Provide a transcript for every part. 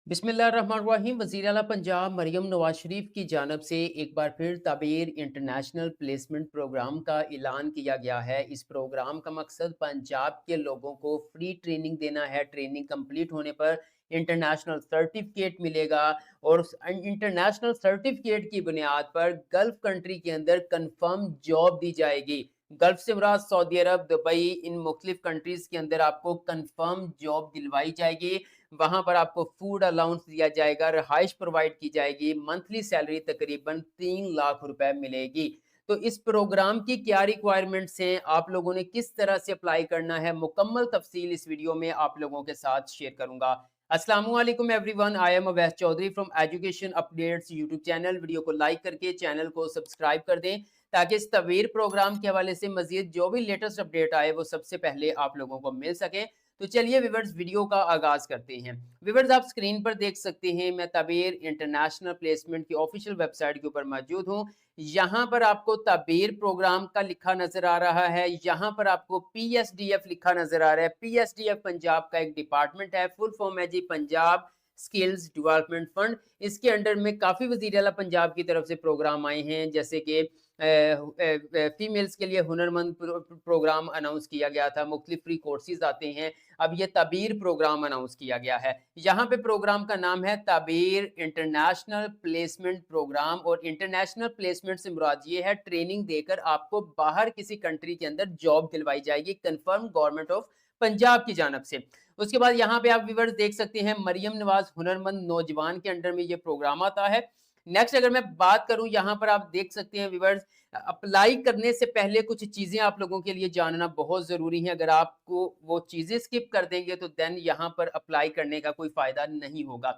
बिस्मिल्लाहिर्रहमानिर्रहीम। वज़ीर आला पंजाब मरियम नवाज शरीफ की जानब से एक बार फिर ताबीर इंटरनेशनल प्लेसमेंट प्रोग्राम का ऐलान किया गया है। इस प्रोग्राम का मकसद पंजाब के लोगों को फ्री ट्रेनिंग देना है। ट्रेनिंग कंप्लीट होने पर इंटरनेशनल सर्टिफिकेट मिलेगा और उस इंटरनेशनल सर्टिफिकेट की बुनियाद पर गल्फ़ कंट्री के अंदर कन्फर्म जॉब दी जाएगी। गल्फ़ से मुराद सऊदी अरब, दुबई, इन मुख्तलिफ कंट्रीज़ के अंदर आपको कन्फर्म जॉब दिलवाई जाएगी। वहाँ पर आपको फूड अलाउंस दिया जाएगा, रिहाइश प्रोवाइड की जाएगी, मंथली सैलरी तकरीबन 3 लाख रुपए मिलेगी। तो इस प्रोग्राम की क्या रिक्वायरमेंट्स हैं, आप लोगों ने किस तरह से अप्लाई करना है, मुकम्मल तफ़सील इस वीडियो में आप लोगों के साथ शेयर करूँगा। अस्सलामु अलैकुम everyone, I am Awais Chaudhary from education updates YouTube channel. Video को लाइक करके चैनल को सब्सक्राइब कर दें ताकि इस तवीर प्रोग्राम के हवाले से मज़ीद जो भी लेटेस्ट अपडेट आए वो सबसे पहले आप लोगों को मिल सके। तो चलिए व्यूअर्स वीडियो का आगाज़ करते हैं। व्यूअर्स आप स्क्रीन पर देख सकते हैं मैं ताबीर इंटरनेशनल प्लेसमेंट की ऑफिशियल वेबसाइट के ऊपर मौजूद हूँ। यहाँ पर आपको ताबीर प्रोग्राम का लिखा नज़र आ रहा है, यहाँ पर आपको पीएसडीएफ लिखा नज़र आ रहा है। पीएसडीएफ पंजाब का एक डिपार्टमेंट है, फुल फॉर्म है जी पंजाब स्किल्स डेवलपमेंट फंड। इसके अंडर में काफ़ी वज़ीर आला पंजाब की तरफ से प्रोग्राम आए हैं, जैसे कि फीमेल्स के लिए हुनरमंद प्रोग्राम अनाउंस किया गया था, मुख्तलिफ फ्री कोर्सेज आते हैं। अब ये ताबीर प्रोग्राम अनाउंस किया गया है। यहाँ पे प्रोग्राम का नाम है ताबीर इंटरनेशनल प्लेसमेंट प्रोग्राम और इंटरनेशनल प्लेसमेंट से मुराद ये है ट्रेनिंग देकर आपको बाहर किसी कंट्री के अंदर जॉब दिलवाई जाएगी, कंफर्म गवर्नमेंट ऑफ पंजाब की जानब से। उसके बाद यहाँ पे आप व्यूअर्स देख सकते हैं मरियम नवाज हुनरमंद नौजवान के अंडर में ये प्रोग्राम आता है। नेक्स्ट अगर मैं बात करूं, यहाँ पर आप देख सकते हैं व्यूअर्स, अप्लाई करने से पहले कुछ चीज़ें आप लोगों के लिए जानना बहुत ज़रूरी है। अगर आपको वो चीज़ें स्किप कर देंगे तो देन यहाँ पर अप्लाई करने का कोई फ़ायदा नहीं होगा।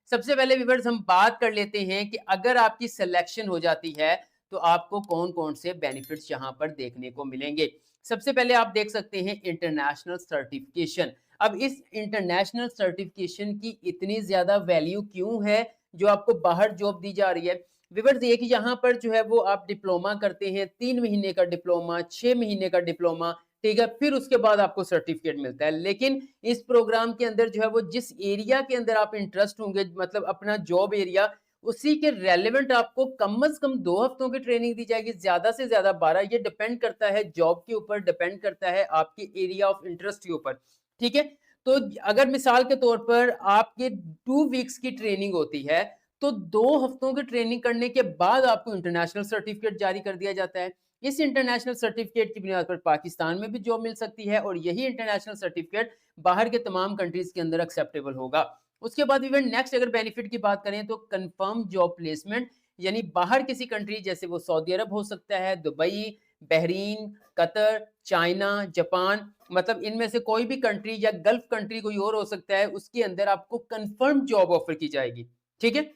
सबसे पहले व्यूअर्स हम बात कर लेते हैं कि अगर आपकी सिलेक्शन हो जाती है तो आपको कौन-कौन से बेनिफिट्स यहाँ पर देखने को मिलेंगे। सबसे पहले आप देख सकते हैं इंटरनेशनल सर्टिफिकेशन। अब इस इंटरनेशनल सर्टिफिकेशन की इतनी ज़्यादा वैल्यू क्यों है जो आपको बाहर जॉब दी जा रही है? व्यूअर्स एक यहाँ पर जो है वो आप डिप्लोमा करते हैं, 3 महीने का डिप्लोमा, 6 महीने का डिप्लोमा, ठीक है? फिर उसके बाद आपको सर्टिफ़िकेट मिलता है। लेकिन इस प्रोग्राम के अंदर जो है वो जिस एरिया के अंदर आप इंटरेस्ट होंगे, मतलब अपना जॉब एरिया, उसी के रेलेवेंट आपको कम से कम 2 हफ्तों की ट्रेनिंग दी जाएगी, ज़्यादा से ज़्यादा 12। ये डिपेंड करता है जॉब के ऊपर, डिपेंड करता है आपके एरिया ऑफ इंटरेस्ट के ऊपर, ठीक है? तो अगर मिसाल के तौर पर आपके 2 वीक्स की ट्रेनिंग होती है, तो 2 हफ्तों की ट्रेनिंग करने के बाद आपको इंटरनेशनल सर्टिफिकेट जारी कर दिया जाता है। इस इंटरनेशनल सर्टिफिकेट की बुनियाद पर पाकिस्तान में भी जॉब मिल सकती है और यही इंटरनेशनल सर्टिफिकेट बाहर के तमाम कंट्रीज के अंदर एक्सेप्टेबल होगा। उसके बाद इवन नेक्स्ट अगर बेनिफिट की बात करें तो कंफर्म जॉब प्लेसमेंट, यानी बाहर किसी कंट्री जैसे वो सऊदी अरब हो सकता है, Dubai, Bahrain, Qatar, China, Japan, मतलब इनमें से कोई भी कंट्री या गल्फ कंट्री कोई और हो सकता है, उसके अंदर आपको कंफर्म जॉब ऑफर की जाएगी। ठीक है?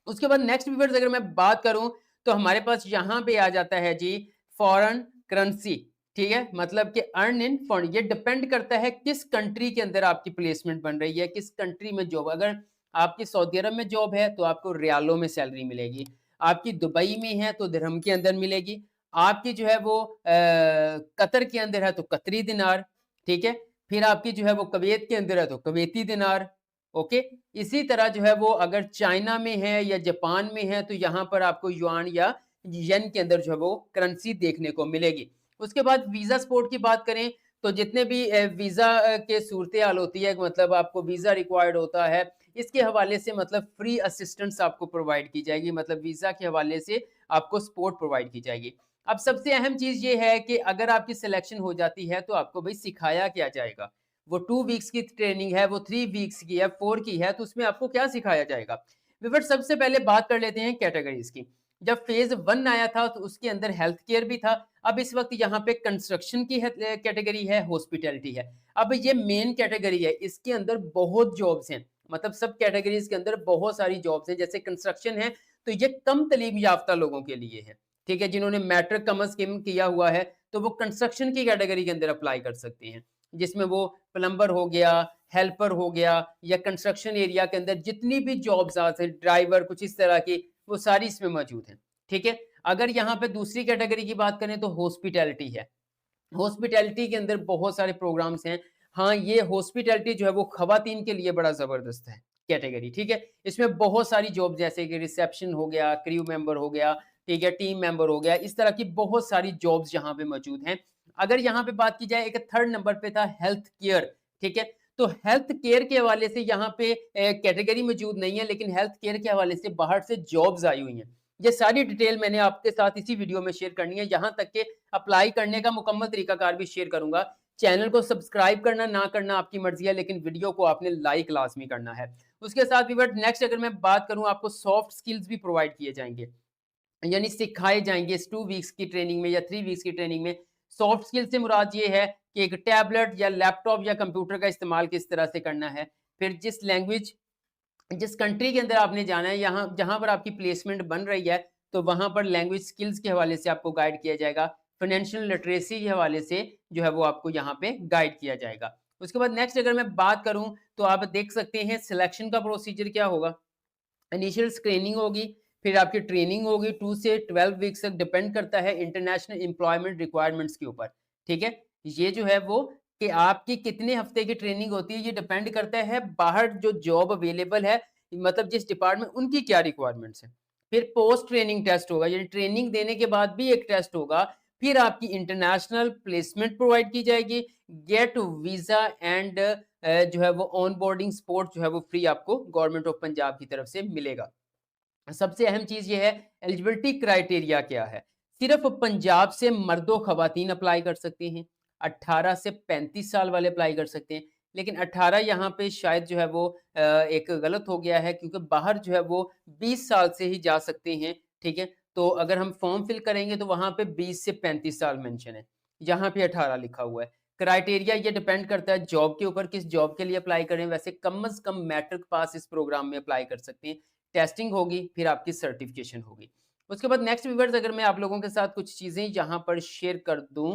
उसके बाद नेक्स्ट व्यूअर्स अगर मैं बात करूं तो हमारे पास यहाँ पे आ जाता है जी फॉरेन करेंसी। ठीक है, मतलब कि अर्न इन फॉरेन, ये डिपेंड करता है किस कंट्री के अंदर आपकी प्लेसमेंट बन रही है, किस कंट्री में जॉब। अगर आपकी सऊदी अरब में जॉब है तो आपको रियालों में सैलरी मिलेगी, आपकी दुबई में है तो दिरहम के अंदर मिलेगी, आपकी जो है वो कतर के अंदर है तो कतरी दिनार, ठीक है, फिर आपकी जो है वो कवैत के अंदर है तो कवैती दिनार। ओके, इसी तरह जो है वो अगर चाइना में है या जापान में है तो यहाँ पर आपको युआन या येन के अंदर जो है वो करेंसी देखने को मिलेगी। उसके बाद वीज़ा सपोर्ट की बात करें तो जितने भी वीज़ा के सूरत हाल होती है, मतलब आपको वीज़ा रिक्वायर्ड होता है, इसके हवाले से मतलब फ्री असिस्टेंस आपको प्रोवाइड की जाएगी, मतलब वीज़ा के हवाले से आपको सपोर्ट प्रोवाइड की जाएगी। अब सबसे अहम चीज़ ये है कि अगर आपकी सिलेक्शन हो जाती है तो आपको भाई सिखाया क्या जाएगा। वो 2 वीक्स की ट्रेनिंग है, वो 3 वीक्स की है, 4 की है, तो उसमें आपको क्या सिखाया जाएगा? व्यूअर्स सबसे पहले बात कर लेते हैं कैटेगरीज़ की। जब फ़ेज़ 1 आया था तो उसके अंदर हेल्थ केयर भी था। अब इस वक़्त यहाँ पे कंस्ट्रक्शन की कैटेगरी है, हॉस्पिटैलिटी है। अब ये मेन कैटेगरी है, इसके अंदर बहुत जॉब्स हैं। मतलब सब कैटेगरीज़ के अंदर बहुत सारी जॉब्स हैं। जैसे कंस्ट्रक्शन है, तो ये कम तालीम याफ़्ता लोगों के लिए है, ठीक है? जिन्होंने मैट्रिक कम से कम किया हुआ है, तो वो कंस्ट्रक्शन की कैटेगरी के अंदर अप्लाई कर सकते हैं। जिसमें वो प्लम्बर हो गया, हेल्पर हो गया, या कंस्ट्रक्शन एरिया के अंदर जितनी भी जॉब्स आते हैं, ड्राइवर, कुछ इस तरह की, वो सारी इसमें मौजूद हैं। ठीक है? अगर यहाँ पे दूसरी कैटेगरी की बात करें तो हॉस्पिटैलिटी है। हॉस्पिटैलिटी के अंदर बहुत सारे प्रोग्राम्स हैं। हाँ, ये हॉस्पिटैलिटी जो है वो ख़वातीन के लिए बड़ा ज़बरदस्त है। कैटेगरी, ठीक है? इसमें बहुत सारी जॉब जैसे कि रिसेप्शन हो गया, क्रू मेंबर हो गया, ठीक है, टीम मेंबर हो गया, इस तरह की बहुत सारी जॉब्स यहाँ पे मौजूद हैं। अगर यहाँ पे बात की जाए, एक थर्ड नंबर पे था हेल्थ केयर, ठीक है? तो हेल्थ केयर के हवाले से यहाँ पे कैटेगरी मौजूद नहीं है, लेकिन हेल्थ केयर के हवाले से बाहर से जॉब्स आई हुई हैं। ये सारी डिटेल मैंने आपके साथ इसी वीडियो में शेयर करनी है, यहाँ तक कि अप्लाई करने का मुकम्मल तरीकाकार भी शेयर करूँगा। चैनल को सब्सक्राइब करना ना करना आपकी मर्ज़ी है, लेकिन वीडियो को आपने लाइक लाज़मी करना है। उसके साथ व्यूअर्स नेक्स्ट अगर मैं बात करूँ, आपको सॉफ्ट स्किल्स भी प्रोवाइड किए जाएँगे। यानी सिखाए जाएँगे इस 2 वीक्स की ट्रेनिंग में या 3 वीक्स की ट्रेनिंग में। सॉफ्ट स्किल से मुराद ये है कि एक टैबलेट या लैपटॉप या कंप्यूटर का इस्तेमाल किस तरह से करना है। फिर जिस कंट्री के अंदर आपने जाना है, यहाँ जहाँ पर आपकी प्लेसमेंट बन रही है, तो वहाँ पर लैंग्वेज स्किल्स के हवाले से आपको गाइड किया जाएगा। फाइनेंशियल लिटरेसी के हवाले से जो है वो आपको यहाँ पे गाइड किया जाएगा। उसके बाद नेक्स्ट अगर मैं बात करूँ, तो आप देख सकते हैं सिलेक्शन का प्रोसीजर क्या होगा। इनिशियल स्क्रीनिंग होगी, फिर आपकी ट्रेनिंग होगी 2 से 12 वीक्स तक, डिपेंड करता है इंटरनेशनल एम्प्लॉयमेंट रिक्वायरमेंट्स के ऊपर, ठीक है? ये जो है वो कि आपकी कितने हफ्ते की ट्रेनिंग होती है, ये डिपेंड करता है बाहर जो जॉब अवेलेबल है, मतलब जिस डिपार्टमेंट, उनकी क्या रिक्वायरमेंट्स हैं। फिर पोस्ट ट्रेनिंग टेस्ट होगा, यानी ट्रेनिंग देने के बाद भी एक टेस्ट होगा। फिर आपकी इंटरनेशनल प्लेसमेंट प्रोवाइड की जाएगी, गेट वीज़ा एंड जो है वो ऑन बोर्डिंग सपोर्ट जो है वो फ्री आपको गवर्नमेंट ऑफ पंजाब की तरफ से मिलेगा। सबसे अहम चीज़ ये है, एलिजिबिलिटी क्राइटेरिया क्या है? सिर्फ़ पंजाब से मर्दो ख़वातीन अप्लाई कर सकते हैं, 18 से 35 साल वाले अप्लाई कर सकते हैं। लेकिन 18 यहाँ पे शायद जो है वो एक गलत हो गया है, क्योंकि बाहर जो है वो 20 साल से ही जा सकते हैं, ठीक है? तो अगर हम फ़ॉर्म फिल करेंगे तो वहाँ पे 20 से 35 साल मेंशन है, यहाँ पे 18 लिखा हुआ है। क्राइटेरिया ये डिपेंड करता है जॉब के ऊपर, किस जॉब के लिए अप्लाई करें। वैसे कम से कम मैट्रिक पास इस प्रोग्राम में अप्लाई कर सकते हैं। टेस्टिंग होगी, फिर आपकी सर्टिफिकेशन होगी। उसके बाद नेक्स्ट व्यूअर्स अगर मैं आप लोगों के साथ कुछ चीज़ें यहाँ पर शेयर कर दूँ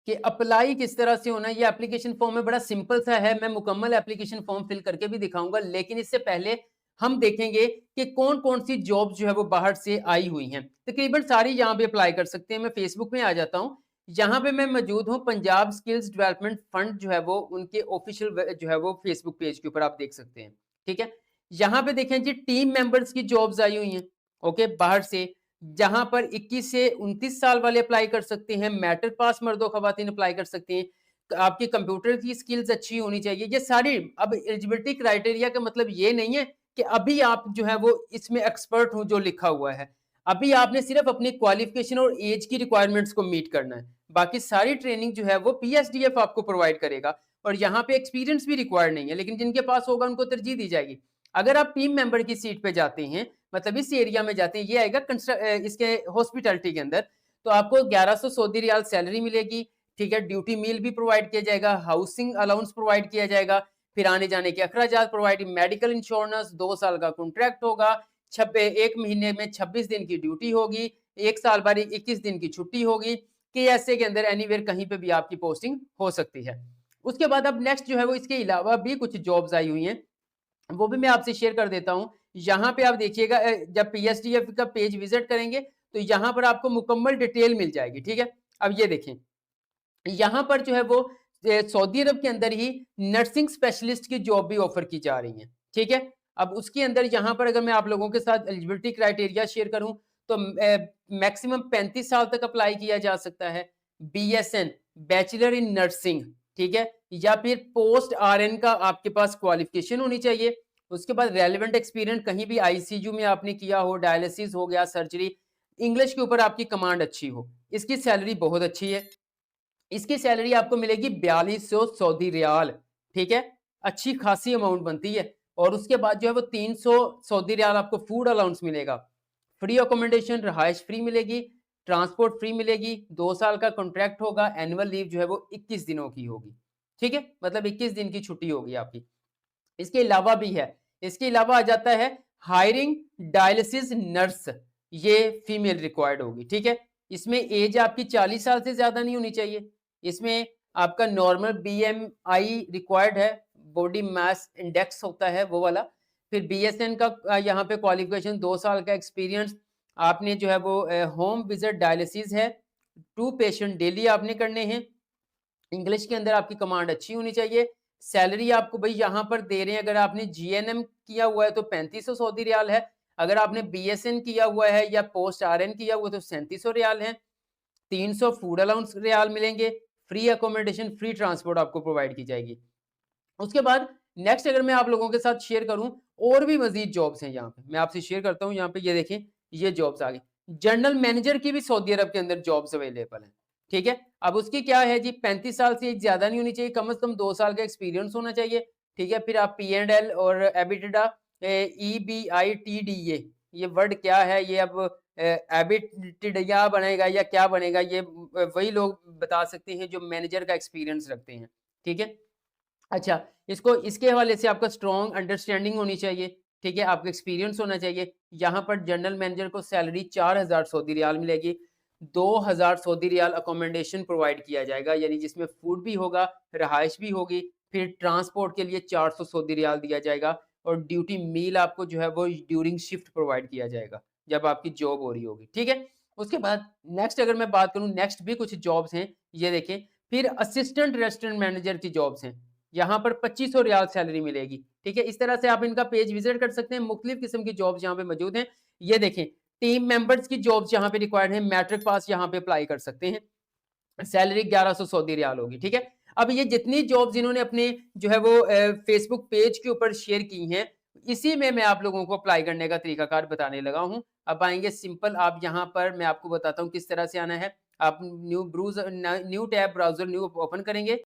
कि अप्लाई किस तरह से होना है। ये एप्लीकेशन फॉर्म में बड़ा सिंपल सा है, मैं मुकम्मल एप्लीकेशन फॉर्म फिल करके भी दिखाऊँगा, लेकिन इससे पहले हम देखेंगे कि कौन-कौन सी जॉब जो है वो बाहर से आई हुई हैं। तकरीबन सारी यहाँ पे अप्लाई कर सकते हैं। मैं फेसबुक में आ जाता हूँ, यहाँ पे मैं मौजूद हूँ, पंजाब स्किल्स डेवलपमेंट फंड जो है वो उनके ऑफिशियल जो है वो फेसबुक पेज के ऊपर आप देख सकते हैं, ठीक है? यहाँ पे देखें जी, टीम मेंबर्स की जॉब्स आई हुई हैं, ओके, बाहर से, जहाँ पर 21 से 29 साल वाले अप्लाई कर सकते हैं, मैट्रिक पास मर्द-ओ-ख़वातीन अप्लाई कर सकते हैं। आपकी कंप्यूटर की स्किल्स अच्छी होनी चाहिए। ये सारी अब एलिजिबिलिटी क्राइटेरिया का मतलब ये नहीं है कि अभी आप जो है वो इसमें एक्सपर्ट हो जो लिखा हुआ है। अभी आपने सिर्फ़ अपनी क्वालिफ़िकेशन और ऐज की रिक्वायरमेंट्स को मीट करना है। बाकी सारी ट्रेनिंग जो है वो पीएसडीएफ आपको प्रोवाइड करेगा, और यहाँ पे एक्सपीरियंस भी रिक्वायर्ड नहीं है, लेकिन जिनके पास होगा उनको तरजीह दी जाएगी। अगर आप टीम मेंबर की सीट पे जाते हैं, मतलब इस एरिया में जाते हैं, ये आएगा इसके हॉस्पिटैलिटी के अंदर, तो आपको 1100 सऊदी रियाल सैलरी मिलेगी, ठीक है? ड्यूटी मील भी प्रोवाइड किया जाएगा, हाउसिंग अलाउंस प्रोवाइड किया जाएगा, फिर आने-जाने के अखराजात प्रोवाइड, मेडिकल इंश्योरेंस, 2 साल का कॉन्ट्रैक्ट होगा, 1 महीने में 26 दिन की ड्यूटी होगी, 1 साल भर 21 दिन की छुट्टी होगी, केएसए के अंदर एनीवेयर कहीं पे भी आपकी पोस्टिंग हो सकती है। उसके बाद अब नेक्स्ट जो है वो इसके अलावा भी कुछ जॉब्स आई हुई हैं, वो भी मैं आपसे शेयर कर देता हूँ। यहाँ पे आप देखिएगा, जब पीएसडीएफ का पेज विज़िट करेंगे, तो यहाँ पर आपको मुकम्मल डिटेल मिल जाएगी, ठीक है? अब ये देखें, यहाँ पर जो है वो सऊदी अरब के अंदर ही नर्सिंग स्पेशलिस्ट की जॉब भी ऑफ़र की जा रही है, ठीक है? अब उसके अंदर यहाँ पर अगर मैं आप लोगों के साथ एलिजिबिलिटी क्राइटेरिया शेयर करूँ, तो मैक्सिमम 35 साल तक अप्लाई किया जा सकता है। बीएसएन, बैचलर इन नर्सिंग, ठीक है? या फिर पोस्ट आरएन का आपके पास क्वालिफ़िकेशन होनी चाहिए। उसके बाद रेलेवेंट एक्सपीरियंस, कहीं भी आईसीयू में आपने किया हो, डायलिसिस हो गया, सर्जरी, इंग्लिश के ऊपर आपकी कमांड अच्छी हो। इसकी सैलरी बहुत अच्छी है। इसकी सैलरी आपको मिलेगी 4200 सऊदी रियाल, ठीक है? अच्छी खासी अमाउंट बनती है, और उसके बाद जो है वो 300 सऊदी रियाल आपको फूड अलाउंस मिलेगा। फ्री अकोमोडेशन, रहाइश फ्री मिलेगी, ट्रांसपोर्ट फ्री मिलेगी, 2 साल का कॉन्ट्रैक्ट होगा, एनुअल लीव जो है वो 21 दिनों की होगी, ठीक है? मतलब 21 दिन की छुट्टी होगी आपकी। इसके अलावा भी है, इसके अलावा आ जाता है हायरिंग डायलिसिस नर्स, ये फीमेल रिक्वायर्ड होगी, ठीक है? इसमें एज आपकी 40 साल से ज़्यादा नहीं होनी चाहिए। इसमें आपका नॉर्मल बीएमआई रिक्वायर्ड है, बॉडी मास इंडेक्स होता है वो वाला। फिर बीएसएन का यहाँ पे क्वालिफ़िकेशन 2 साल का एक्सपीरियंस, आपने जो है वो होम विज़िट डायलिसिस है, 2 पेशेंट डेली आपने करने हैं। इंग्लिश के अंदर आपकी कमांड अच्छी होनी चाहिए, सैलरी आपको भाई यहाँ पर दे रहे हैं, अगर आपने जीएनएम किया हुआ है तो 3500 सऊदी रियाल है, अगर आपने बीएसएन किया हुआ है या पोस्ट आरएन किया हुआ है तो 3700 रियाल है, 300 फूड अलाउंस रियाल मिलेंगे, फ्री अकोमोडेशन, फ्री ट्रांसपोर्ट आपको प्रोवाइड की जाएगी। उसके बाद नेक्स्ट अगर मैं आप लोगों के साथ शेयर करूं, और भी मजीद जॉब्स हैं यहाँ पे, मैं आपसे शेयर करता हूं। यहाँ पे ये देखें, ये जॉब्स आ गई। जनरल मैनेजर की भी सऊदी अरब के अंदर जॉब्स अवेलेबल हैं। ठीक है, अब उसकी क्या है जी, 35 साल से ज्यादा नहीं होनी चाहिए, कम से कम 2 साल का एक्सपीरियंस होना चाहिए। ठीक है, फिर आप P&L और एबिटडा, EBITDA, ये वर्ड क्या है, ये अब एबिटिडिया बनेगा या क्या बनेगा, ये वही लोग बता सकते हैं जो मैनेजर का एक्सपीरियंस रखते हैं। ठीक है, अच्छा, इसको इसके हवाले से आपका स्ट्रॉन्ग अंडरस्टैंडिंग होनी चाहिए, ठीक है, आपका एक्सपीरियंस होना चाहिए। यहाँ पर जनरल मैनेजर को सैलरी 4000 सऊदी रियाल मिलेगी, 2000 सऊदी रियाल अकोमोडेशन प्रोवाइड किया जाएगा, यानी जिसमें फूड भी होगा, रहाइश भी होगी, फिर ट्रांसपोर्ट के लिए 400 सऊदी रियाल दिया जाएगा, और ड्यूटी मील आपको जो है वो ड्यूरिंग शिफ्ट प्रोवाइड किया जाएगा, जब आपकी जॉब हो रही होगी। ठीक है, उसके बाद नेक्स्ट अगर मैं बात करूँ, नेक्स्ट भी कुछ जॉब्स हैं, ये देखें। फिर असिस्टेंट रेस्टोरेंट मैनेजर की जॉब्स हैं, यहाँ पर 2500 रियाल सैलरी मिलेगी। ठीक है, इस तरह से आप इनका पेज विजिट कर सकते हैं, मुख्तलिफ किस्म की जॉब्स यहाँ पे मौजूद हैं। ये देखें, टीम मेंबर्स की जॉब्स यहाँ पे रिक्वायर्ड है, मैट्रिक पास यहाँ पे अप्लाई कर सकते हैं, सैलरी 1100 सऊदी रियाल होगी। ठीक है, अब ये जितनी जॉब्स इन्होंने अपने जो है वो फेसबुक पेज के ऊपर शेयर की हैं, इसी में मैं आप लोगों को अप्लाई करने का तरीकाकार बताने लगा हूँ। अब आएंगे सिंपल, आप यहाँ पर मैं आपको बताता हूँ किस तरह से आना है। आप new tab browser new open करेंगे।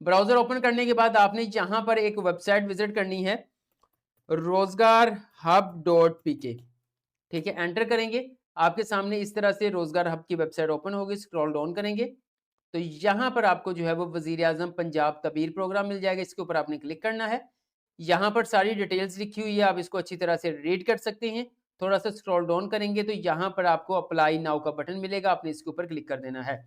ब्राउज़र ओपन करने के बाद आपने यहाँ पर एक वेबसाइट विज़िट करनी है, रोज़गार हब डॉट पीके। ठीक है, एंटर करेंगे, आपके सामने इस तरह से रोज़गार हब की वेबसाइट ओपन होगी। स्क्रॉल डाउन करेंगे तो यहाँ पर आपको जो है वो वज़ीर-ए-आज़म पंजाब तबीर प्रोग्राम मिल जाएगा, इसके ऊपर आपने क्लिक करना है। यहाँ पर सारी डिटेल्स लिखी हुई है, आप इसको अच्छी तरह से रीड कर सकते हैं। थोड़ा-सा स्क्रॉल डाउन करेंगे तो यहाँ पर आपको अप्लाई नाउ का बटन मिलेगा, आपने इसके ऊपर क्लिक कर देना है।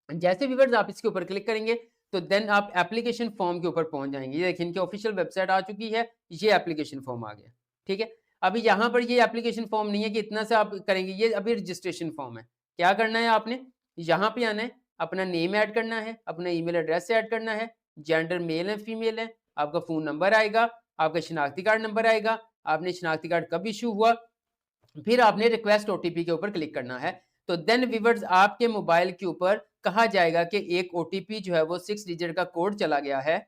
जैसे व्यूअर्स आप इसके ऊपर क्लिक करेंगे तो देन आप एप्लीकेशन फॉर्म के ऊपर पहुंच जाएंगे। ये देखिए, इनकी ऑफिशियल वेबसाइट आ चुकी है, ये एप्लीकेशन फॉर्म आ गया। ठीक है, अभी यहाँ पर ये एप्लीकेशन फॉर्म नहीं है कि इतना से आप करेंगे, ये अभी रजिस्ट्रेशन फॉर्म है। क्या करना है आपने, यहाँ पे आना है, अपना नेम ऐड करना है, अपना ईमेल एड्रेस ऐड करना है, जेंडर मेल है फीमेल है, आपका फ़ोन नंबर आएगा, आपका शनाख्ती कार्ड नंबर आएगा, आपने शनाख्ती कार्ड कब इशू हुआ, फिर आपने रिक्वेस्ट ओटीपी के ऊपर क्लिक करना है। तो देन व्यूअर्स आपके मोबाइल के ऊपर कहा जाएगा कि एक ओटीपी जो है वो 6 डिजिट का कोड चला गया है।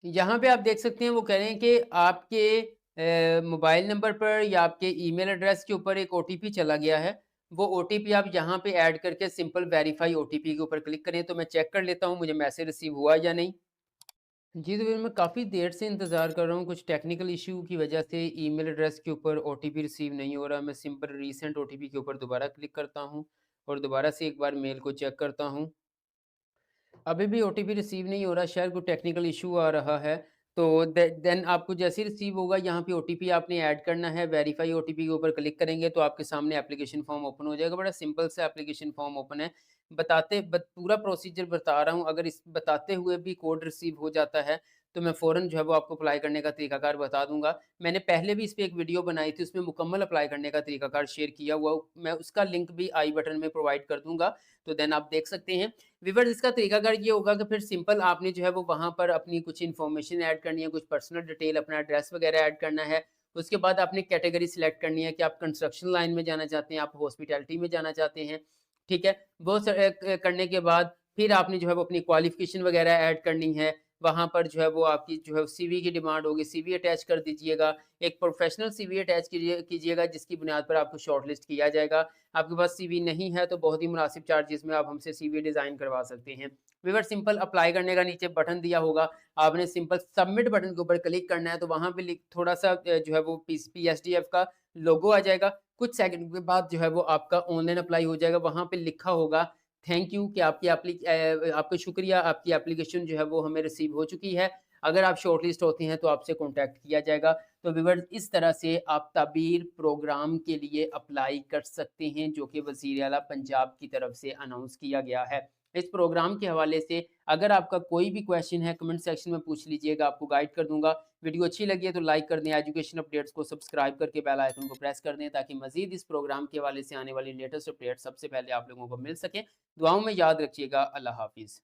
यहाँ पे आप देख सकते हैं, वो कह रहे हैं कि आपके मोबाइल नंबर पर या आपके ईमेल एड्रेस के ऊपर एक ओटीपी चला गया है। वो ओटीपी आप यहाँ पे ऐड करके सिंपल वेरीफाई ओटीपी के ऊपर क्लिक करें। तो मैं चेक कर लेता हूँ मुझे मैसेज रिसीव हुआ या नहीं। जी, तो फिर मैं काफ़ी देर से इंतज़ार कर रहा हूँ, कुछ टेक्निकल इश्यू की वजह से ईमेल एड्रेस के ऊपर ओटीपी रिसीव नहीं हो रहा। मैं सिंपल रीसेंट ओटीपी के ऊपर दोबारा क्लिक करता हूँ और दोबारा से एक बार मेल को चेक करता हूँ। अभी भी ओटीपी रिसीव नहीं हो रहा, शायद कोई टेक्निकल इशू आ रहा है। तो देन आपको जैसे ही रिसीव होगा, यहाँ पे ओटीपी आपने ऐड करना है, वेरीफाई ओटीपी के ऊपर क्लिक करेंगे तो आपके सामने एप्लीकेशन फॉर्म ओपन हो जाएगा। बड़ा सिंपल सा एप्लीकेशन फॉर्म ओपन है। पूरा प्रोसीजर बता रहा हूँ, अगर इस बताते हुए भी कोड रिसीव हो जाता है तो मैं फ़ौरन जो है वो आपको अप्लाई करने का तरीकाकार बता दूँगा। मैंने पहले भी इस पे एक वीडियो बनाई थी, उसमें मुकम्मल अप्लाई करने का तरीकाकार शेयर किया हुआ, मैं उसका लिंक भी आई बटन में प्रोवाइड कर दूँगा, तो देन आप देख सकते हैं। व्यूअर्स, इसका तरीकाकार ये होगा कि फिर सिंपल आपने जो है वो वहाँ पर अपनी कुछ इन्फॉर्मेशन ऐड करनी है, कुछ पर्सनल डिटेल, अपना एड्रेस वगैरह ऐड करना है। उसके बाद आपने कैटेगरी सिलेक्ट करनी है कि आप कंस्ट्रक्शन लाइन में जाना चाहते हैं, आप हॉस्पिटैलिटी में जाना चाहते हैं। ठीक है, वो करने के बाद फिर आपने जो है वो अपनी क्वालिफिकेशन वगैरह ऐड करनी है। वहाँ पर जो है वो आपकी जो है सीवी की डिमांड होगी, सीवी अटैच कर दीजिएगा। एक प्रोफेशनल सीवी अटैच कीजिएगा जिसकी बुनियाद पर आपको शॉर्टलिस्ट किया जाएगा। आपके पास सीवी नहीं है तो बहुत ही मुनासिब चार्जेस में आप हमसे सीवी डिज़ाइन करवा सकते हैं। व्यूअर्स, सिंपल अप्लाई करने का नीचे बटन दिया होगा, आपने सिंपल सबमिट बटन के ऊपर क्लिक करना है, तो वहाँ पे थोड़ा-सा जो है वो पीएसडीएफ का लोगो आ जाएगा। कुछ सेकंड के बाद जो है वो आपका ऑनलाइन अप्लाई हो जाएगा। वहाँ पे लिखा होगा थैंक यू, कि आपका शुक्रिया, आपकी एप्लीकेशन जो है वो हमें रिसीव हो चुकी है। अगर आप शॉर्टलिस्ट होते हैं तो आपसे कॉन्टैक्ट किया जाएगा। तो व्यूअर्स, इस तरह से आप ताबीर प्रोग्राम के लिए अप्लाई कर सकते हैं, जो कि वज़ीर आला पंजाब की तरफ से अनाउंस किया गया है। इस प्रोग्राम के हवाले से अगर आपका कोई भी क्वेश्चन है, कमेंट सेक्शन में पूछ लीजिएगा, आपको गाइड कर दूँगा। वीडियो अच्छी लगी है तो लाइक कर दें, एजुकेशन अपडेट्स को सब्सक्राइब करके बेल आइकन को प्रेस कर दें, ताकि मज़ीद इस प्रोग्राम के हवाले से आने वाली लेटेस्ट अपडेट सबसे पहले आप लोगों को मिल सकें। दुआओं में याद रखिएगा। अल्लाह हाफ़िज़।